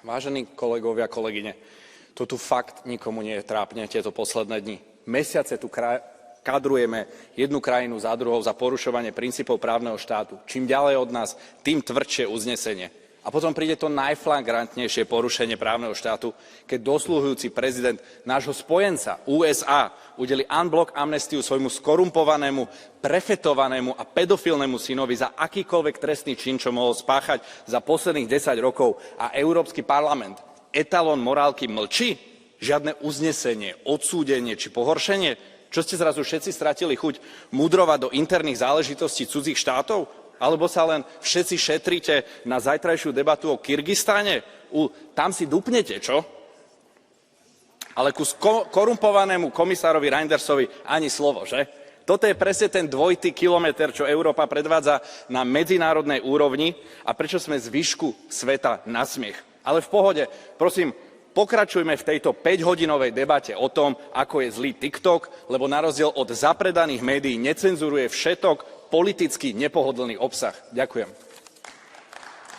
Vážení kolegovia, kolegyne, to tu fakt nikomu nie je trápne tieto posledné dni. Mesiace tu kadrujeme jednu krajinu za druhou za porušovanie princípov právneho štátu. Čím ďalej od nás, tým tvrdšie uznesenie. A potom príde to najflagrantnejšie porušenie právneho štátu, keď dosluhujúci prezident nášho spojenca USA udeli unblock amnestiu svojmu skorumpovanému, prefetovanému a pedofilnému synovi za akýkoľvek trestný čin, čo mohol spáchať za posledných 10 rokov. A Európsky parlament, etalón morálky, mlčí? Žiadne uznesenie, odsúdenie či pohoršenie? Čo ste zrazu všetci stratili chuť mudrovať do interných záležitostí cudzích štátov? Alebo sa len všetci šetríte na zajtrajšiu debatu o Kyrgyzstane? Tam si dupnete, čo? Ale ku korumpovanému komisárovi Reindersovi ani slovo, že? Toto je presne ten dvojitý kilometer, čo Európa predvádza na medzinárodnej úrovni a prečo sme zvyšku sveta na smiech. Ale v pohode, prosím, pokračujme v tejto 5-hodinovej debate o tom, ako je zlý TikTok, lebo na rozdiel od zapredaných médií necenzuruje všetok politicky nepohodlný obsah. Ďakujem.